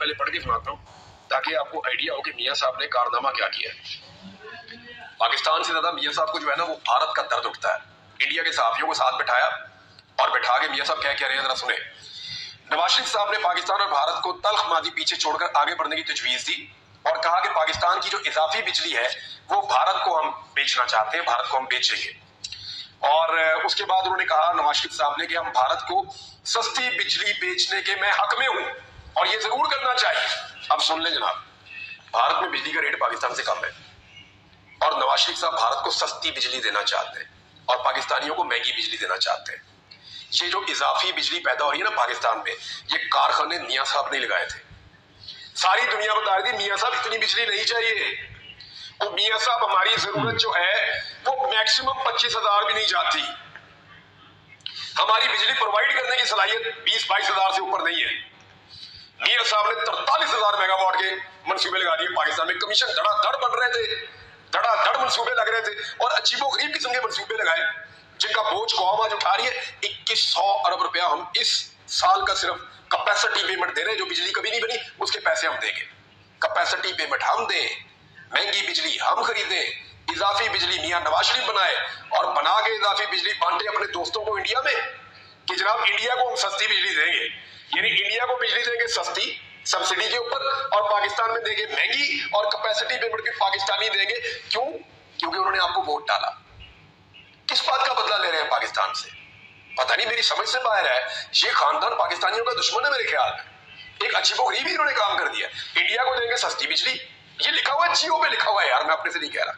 पहले पढ़ के सुनाता हूँ ताकि आपको आइडिया हो कि मियाँ साहब ने कारनामा क्या किया है। पाकिस्तान से ज्यादा मियाँ साहब को जो है ना वो भारत का दर्द उठता है। इंडिया के साथियों को साथ बिठाया और बिठा के मियाँ साहब क्या कह रहे हैं जरा सुने। नवाज शरीफ साहब ने पाकिस्तान और भारत को तल्ख मादी पीछे छोड़कर आगे बढ़ने की तजवीज दी और कहा कि पाकिस्तान की जो इजाफी बिजली है वो भारत को हम बेचना चाहते हैं, भारत को हम बेचेंगे। और उसके बाद उन्होंने कहा नवाज शरीफ साहब ने कि हम भारत को सस्ती बिजली बेचने के मैं हक में हूं और ये जरूर करना चाहिए। अब सुन लें जनाब, भारत में बिजली का रेट पाकिस्तान से कम है और नवाज शरीफ साहब भारत को सस्ती बिजली देना चाहते हैं और पाकिस्तानियों को महंगी बिजली देना चाहते हैं। ये जो इजाफी बिजली पैदा हो रही है ना पाकिस्तान में, ये कारखाने मियाँ साहब ने लगाए थे। सारी दुनिया बता रही थी मियाँ साहब इतनी बिजली नहीं चाहिए। वो मियाँ साहब हमारी जरूरत जो है वो मैक्सिमम 25,000 भी नहीं जाती। हमारी बिजली प्रोवाइड करने की सलाहियत 20-22 हजार से ऊपर नहीं है। मियाँ साहब ने 43,000 मेगावाट के मंसूबे लगा दिए पाकिस्तान में। कमीशन धड़ाधड़ बन रहे थे, धड़ाधड़ मंसूबे लग रहे थे और अजीबोगरीब किस्म के मंसूबे लगाए जिनका बोझ कौम आज उठा रही है। 2100 अरब रुपया हम इस साल का सिर्फ कैपेसिटी पेमेंट दे रहे हैं। जो बिजली कभी नहीं बनी उसके पैसे हम देंगे। कैपेसिटी पेमेंट हम दें, महंगी बिजली हम खरीदें, इजाफी बिजली मियां नवाज शरीफ बनाए और बना के इजाफी बिजली बांटे अपने दोस्तों को इंडिया में कि जनाब इंडिया को हम सस्ती बिजली देंगे। यानी इंडिया को बिजली देंगे सस्ती सब्सिडी के ऊपर और पाकिस्तान में देंगे महंगी और कैपेसिटी पेमेंट भी पाकिस्तानी देंगे। क्यों? क्योंकि उन्होंने आपको वोट डाला। किस बात का बदला ले रहे हैं पाकिस्तान से? पता नहीं, मेरी समझ से बाहर है। ये खानदान पाकिस्तानियों का दुश्मन है मेरे ख्याल में। एक अजीबोगरीब ही इन्होंने काम कर दिया। इंडिया को देंगे सस्ती बिजली, ये लिखा हुआ है, जियो पे लिखा हुआ है यार, मैं अपने से नहीं कह रहा।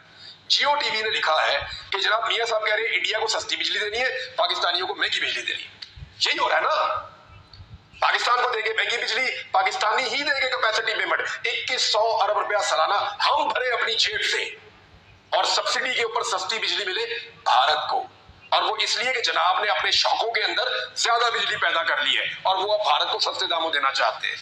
जियो टीवी ने लिखा है कि जनाब मियाँ साहब कह रहे हैं इंडिया को सस्ती बिजली देनी है, पाकिस्तानियों को महंगी बिजली देनी है। यही हो रहा है ना। पाकिस्तान को देंगे महंगी बिजली, पाकिस्तानी ही देंगे कैपेसिटी पेमेंट। 2100 अरब रुपया सालाना हम भरे अपनी जेब से और सब्सिडी के ऊपर सस्ती बिजली मिले भारत को। और वो इसलिए कि जनाब ने अपने शौकों के अंदर ज्यादा बिजली पैदा कर ली है और वो अब भारत को सस्ते दामों देना चाहते हैं।